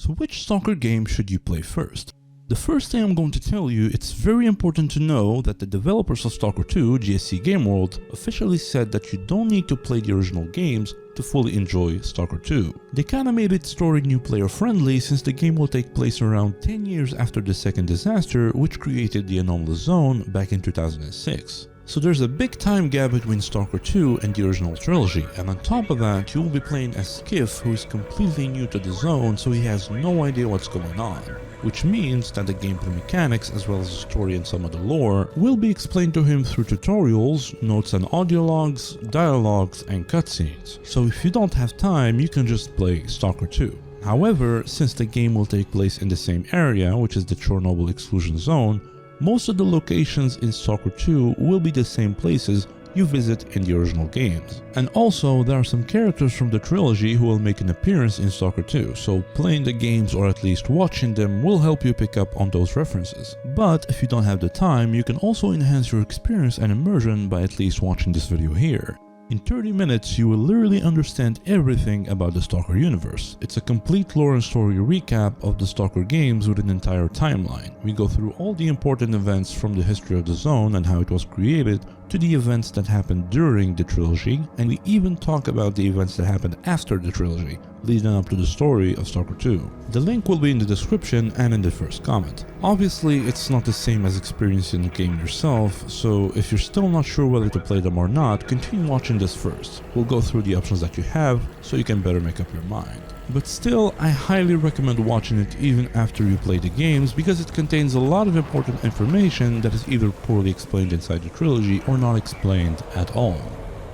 So which Stalker game should you play first? The first thing I'm going to tell you, it's very important to know that the developers of Stalker 2, GSC Game World, officially said that you don't need to play the original games to fully enjoy Stalker 2. They kinda made its story new player friendly since the game will take place around 10 years after the second disaster, which created the anomalous zone back in 2006. So there's a big time gap between Stalker 2 and the original trilogy, and on top of that you will be playing as Skiff, who is completely new to the zone, so he has no idea what's going on. Which means that the gameplay mechanics as well as the story and some of the lore will be explained to him through tutorials, notes and audio logs, dialogues and cutscenes. So if you don't have time, you can just play Stalker 2. However, since the game will take place in the same area, which is the Chernobyl exclusion zone, most of the locations in Stalker 2 will be the same places you visit in the original games. And also, there are some characters from the trilogy who will make an appearance in Stalker 2, so playing the games or at least watching them will help you pick up on those references. But if you don't have the time, you can also enhance your experience and immersion by at least watching this video here. In 30 minutes, you will literally understand everything about the Stalker universe. It's a complete lore and story recap of the Stalker games with an entire timeline. We go through all the important events from the history of the zone and how it was created, to the events that happened during the trilogy, and we even talk about the events that happened after the trilogy, leading up to the story of Stalker 2. The link will be in the description and in the first comment. Obviously, it's not the same as experiencing the game yourself, so if you're still not sure whether to play them or not, continue watching this first. We'll go through the options that you have, so you can better make up your mind. But still, I highly recommend watching it even after you play the games, because it contains a lot of important information that is either poorly explained inside the trilogy or not explained at all.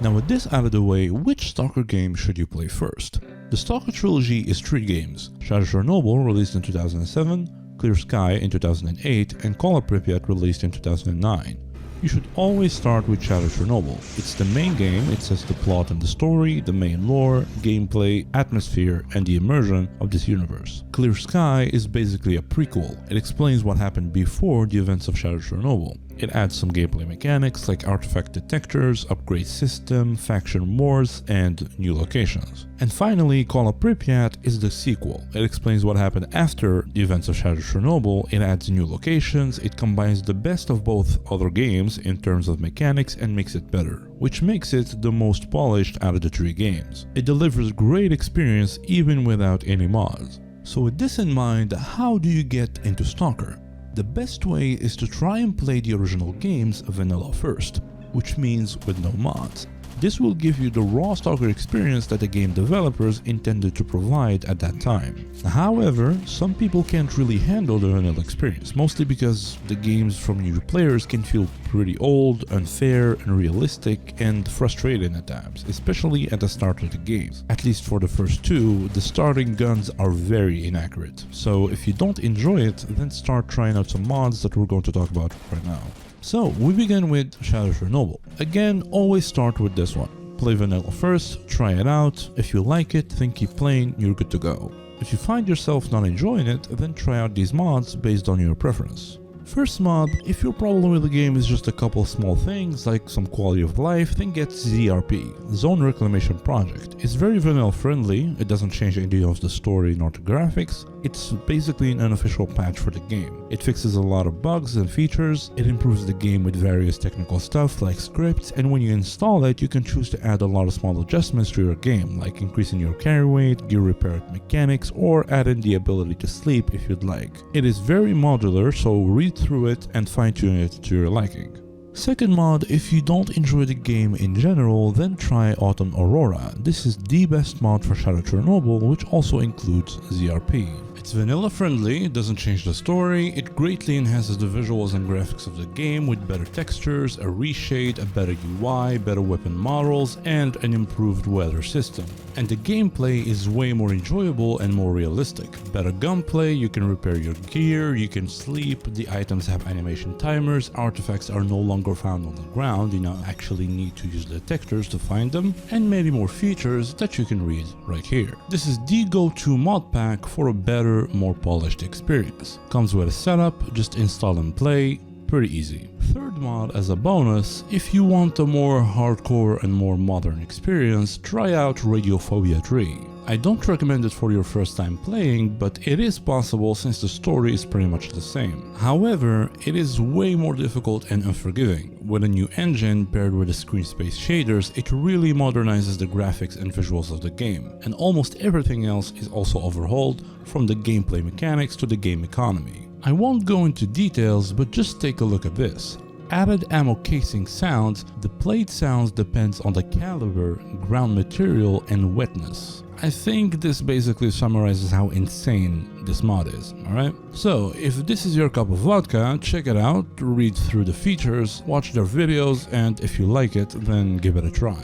Now with this out of the way, which Stalker game should you play first? The Stalker trilogy is 3 games: Shadow Chernobyl, released in 2007, Clear Sky in 2008, and Call of Pripyat, released in 2009. You should always start with Shadow Chernobyl. It's the main game, it sets the plot and the story, the main lore, gameplay, atmosphere, and the immersion of this universe. Clear Sky is basically a prequel. It explains what happened before the events of Shadow Chernobyl. It adds some gameplay mechanics like artifact detectors, upgrade system, faction wars, and new locations. And finally, Call of Pripyat is the sequel. It explains what happened after the events of Shadow Chernobyl, it adds new locations, it combines the best of both other games in terms of mechanics and makes it better, which makes it the most polished out of the 3 games. It delivers great experience even without any mods. So with this in mind, how do you get into Stalker? The best way is to try and play the original games vanilla first, which means with no mods. This will give you the raw Stalker experience that the game developers intended to provide at that time. However, some people can't really handle the vanilla experience, mostly because the games from new players can feel pretty old, unfair, unrealistic, and frustrating at times, especially at the start of the games. At least for the first 2, the starting guns are very inaccurate. So if you don't enjoy it, then start trying out some mods that we're going to talk about right now. So we begin with Shadow Chernobyl. Again, always start with this one. Play vanilla first, try it out. If you like it, then keep playing, you're good to go. If you find yourself not enjoying it, then try out these mods based on your preference. First mod, if your problem with the game is just a couple small things like some quality of life, then get ZRP, Zone Reclamation Project. It's very vanilla friendly, it doesn't change any of the story nor the graphics, it's basically an unofficial patch for the game. It fixes a lot of bugs and features, it improves the game with various technical stuff like scripts, and when you install it, you can choose to add a lot of small adjustments to your game, like increasing your carry weight, gear repair mechanics, or adding the ability to sleep if you'd like. It is very modular, so read through it and fine-tune it to your liking. Second mod, if you don't enjoy the game in general, then try Autumn Aurora. This is the best mod for Shadow Chernobyl, which also includes ZRP. It's vanilla friendly, it doesn't change the story, it greatly enhances the visuals and graphics of the game with better textures, a reshade, a better UI, better weapon models, and an improved weather system. And the gameplay is way more enjoyable and more realistic. Better gunplay, you can repair your gear, you can sleep, the items have animation timers, artifacts are no longer found on the ground, you now actually need to use detectors to find them, and many more features that you can read right here. This is the go-to mod pack for a better, more polished experience. Comes with a setup, just install and play, pretty easy. Third mod, as a bonus, if you want a more hardcore and more modern experience, try out Radiophobia 3. I don't recommend it for your first time playing, but it is possible since the story is pretty much the same. However, it is way more difficult and unforgiving. With a new engine paired with the screen space shaders, it really modernizes the graphics and visuals of the game, and almost everything else is also overhauled, from the gameplay mechanics to the game economy. I won't go into details, but just take a look at this. Added ammo casing sounds. The plate sounds depends on the caliber, ground material, and wetness. I think this basically summarizes how insane this mod is, alright? So, if this is your cup of vodka, check it out, read through the features, watch their videos, and if you like it, then give it a try.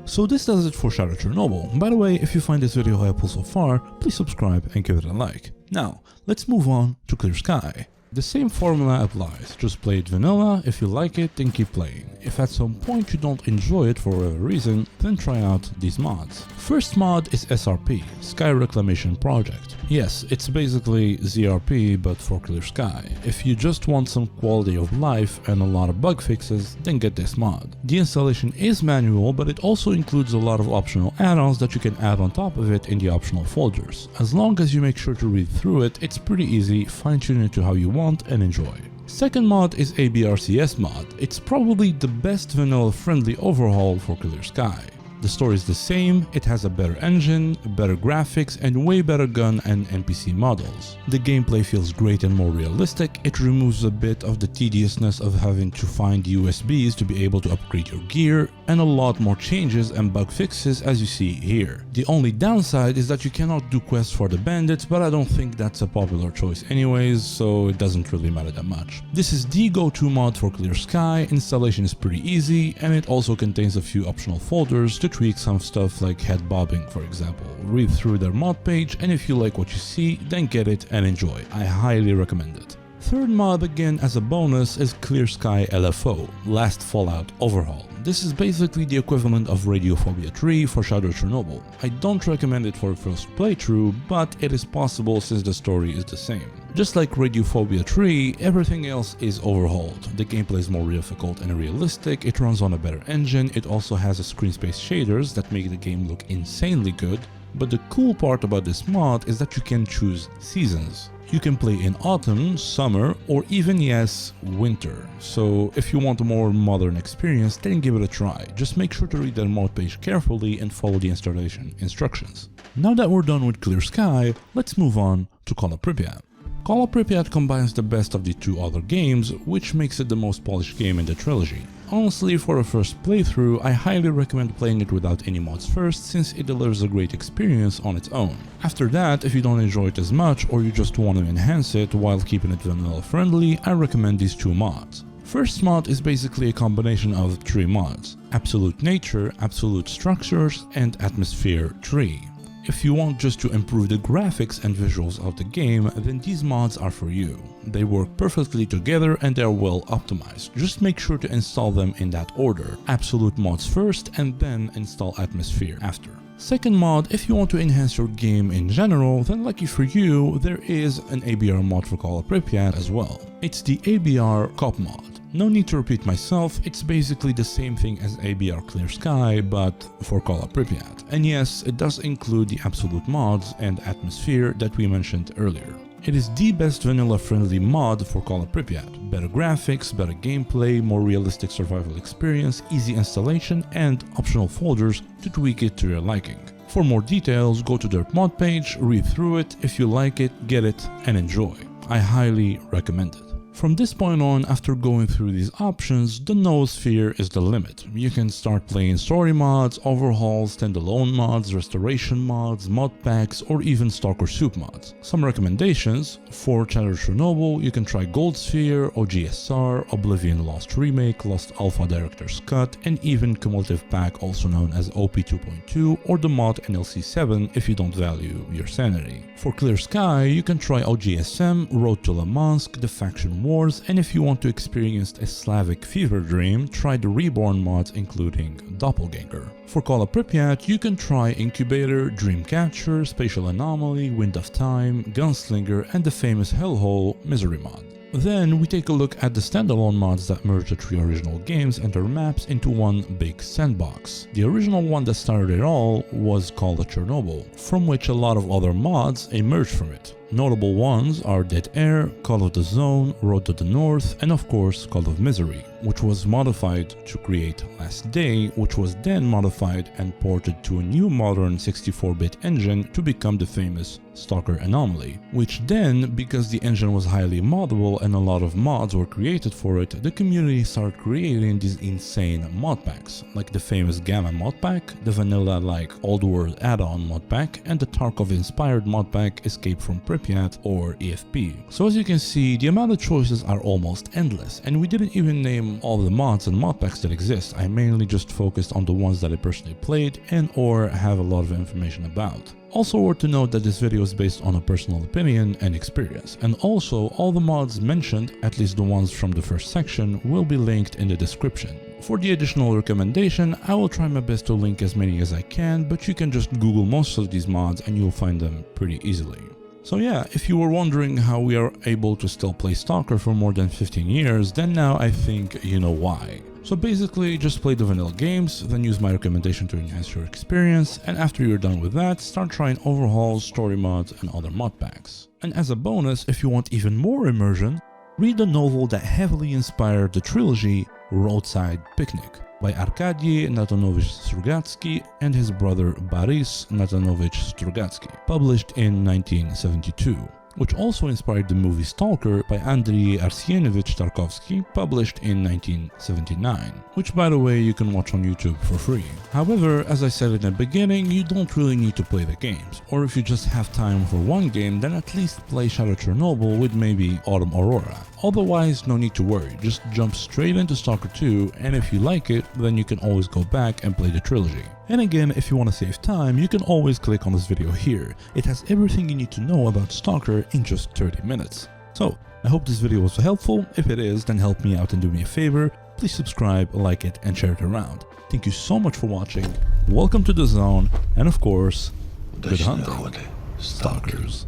So this does it for Shadow Chernobyl. By the way, if you find this video helpful so far, please subscribe and give it a like. Now, let's move on to Clear-Sky. The same formula applies, just play it vanilla. If you like it, then keep playing. If at some point you don't enjoy it for whatever reason, then try out these mods. First mod is SRP, Sky Reclamation Project. Yes, it's basically ZRP but for Clear-Sky. If you just want some quality of life and a lot of bug fixes, then get this mod. The installation is manual, but it also includes a lot of optional add-ons that you can add on top of it in the optional folders. As long as you make sure to read through it, it's pretty easy, fine-tune it to how you want and enjoy. Second mod is ABRCS mod. It's probably the best vanilla-friendly overhaul for Clear-Sky. The story is the same, it has a better engine, better graphics, and way better gun and NPC models. The gameplay feels great and more realistic. It removes a bit of the tediousness of having to find USBs to be able to upgrade your gear, and a lot more changes and bug fixes as you see here. The only downside is that you cannot do quests for the bandits, but I don't think that's a popular choice anyways, so it doesn't really matter that much. This is the go-to mod for Clear-Sky. Installation is pretty easy, and it also contains a few optional folders to tweak some stuff like head bobbing, for example. Read through their mod page, and if you like what you see, then get it and enjoy. I highly recommend it. Third mod, again as a bonus, is Clear-Sky LFO, Last Fallout Overhaul. This is basically the equivalent of Radiophobia 3 for Shadow Chernobyl. I don't recommend it for a first playthrough, but it is possible since the story is the same. Just like Radiophobia 3, everything else is overhauled. The gameplay is more difficult and realistic, it runs on a better engine, it also has a screen space shaders that make the game look insanely good. But the cool part about this mod is that you can choose seasons. You can play in autumn, summer, or even, yes, winter. So if you want a more modern experience, then give it a try. Just make sure to read their mod page carefully and follow the installation instructions. Now that we're done with Clear-Sky, let's move on to Call of Pripyat. Call of Pripyat combines the best of the two other games, which makes it the most polished game in the trilogy. Honestly, for a first playthrough, I highly recommend playing it without any mods first, since it delivers a great experience on its own. After that, if you don't enjoy it as much or you just want to enhance it while keeping it vanilla friendly, I recommend these two mods. First mod is basically a combination of three mods: Absolute Nature, Absolute Structures, and Atmosphere 3. If you want just to improve the graphics and visuals of the game, then these mods are for you. They work perfectly together and they are well optimized. Just make sure to install them in that order. Absolute mods first and then install Atmosphere after. Second mod, if you want to enhance your game in general, then lucky for you, there is an ABR mod for Call of Pripyat as well. It's the ABR Cop mod. No need to repeat myself, it's basically the same thing as ABR Clear-Sky, but for Call of Pripyat. And yes, it does include the absolute mods and Atmosphere that we mentioned earlier. It is the best vanilla-friendly mod for Call of Pripyat. Better graphics, better gameplay, more realistic survival experience, easy installation, and optional folders to tweak it to your liking. For more details, go to their mod page, read through it. If you like it, get it, and enjoy. I highly recommend it. From this point on, after going through these options, the noosphere is the limit. You can start playing story mods, overhauls, standalone mods, restoration mods, mod packs, or even Stalker soup mods. Some recommendations: for Shadow Chernobyl, you can try Gold Sphere, OGSR, Oblivion Lost Remake, Lost Alpha Director's Cut, and even Cumulative Pack, also known as OP 2.2, or the mod NLC 7 if you don't value your sanity. For Clear-Sky, you can try OGSM, Road to Lamansk, The Faction Wars, and if you want to experience a Slavic fever dream, try the Reborn mods including Doppelganger. For Call of Pripyat, you can try Incubator, Dreamcatcher, Spatial Anomaly, Wind of Time, Gunslinger, and the famous Hellhole Misery mod. Then we take a look at the standalone mods that merge the 3 original games and their maps into one big sandbox. The original one that started it all was called Chernobyl, from which a lot of other mods emerged from it. Notable ones are Dead Air, Call of the Zone, Road to the North, and of course Call of Misery, which was modified to create Last Day, which was then modified and ported to a new modern 64-bit engine to become the famous Stalker Anomaly, which then, because the engine was highly moddable and a lot of mods were created for it, the community started creating these insane mod packs, like the famous Gamma mod pack, the vanilla-like Old World add-on mod pack, and the Tarkov-inspired mod pack Escape from Pripyat or EFP. So as you can see, the amount of choices are almost endless, and we didn't even name all the mods and mod packs that exist. I mainly just focused on the ones that I personally played and or have a lot of information about. Also worth to note that this video is based on a personal opinion and experience, and also all the mods mentioned, at least the ones from the first section, will be linked in the description. For the additional recommendation, I will try my best to link as many as I can, but you can just Google most of these mods and you'll find them pretty easily. So yeah, if you were wondering how we are able to still play Stalker for more than 15 years, then now I think you know why. So basically, just play the vanilla games, then use my recommendation to enhance your experience, and after you're done with that, start trying overhauls, story mods, and other mod packs. And as a bonus, if you want even more immersion, read the novel that heavily inspired the trilogy Roadside Picnic by Arkady Natanovich Strugatsky and his brother Boris Natanovich Strugatsky, published in 1972. Which also inspired the movie Stalker by Andrei Arsyenovich Tarkovsky, published in 1979, which by the way you can watch on YouTube for free. However, as I said in the beginning, you don't really need to play the games, or if you just have time for one game, then at least play Shadow Chernobyl with maybe Autumn Aurora. Otherwise, no need to worry, just jump straight into Stalker 2, and if you like it, then you can always go back and play the trilogy. And again, if you want to save time, you can always click on this video here. It has everything you need to know about Stalker in just 30 minutes. So, I hope this video was helpful. If it is, then help me out and do me a favor. Please subscribe, like it, and share it around. Thank you so much for watching. Welcome to the zone, and of course, good hunting, Stalkers.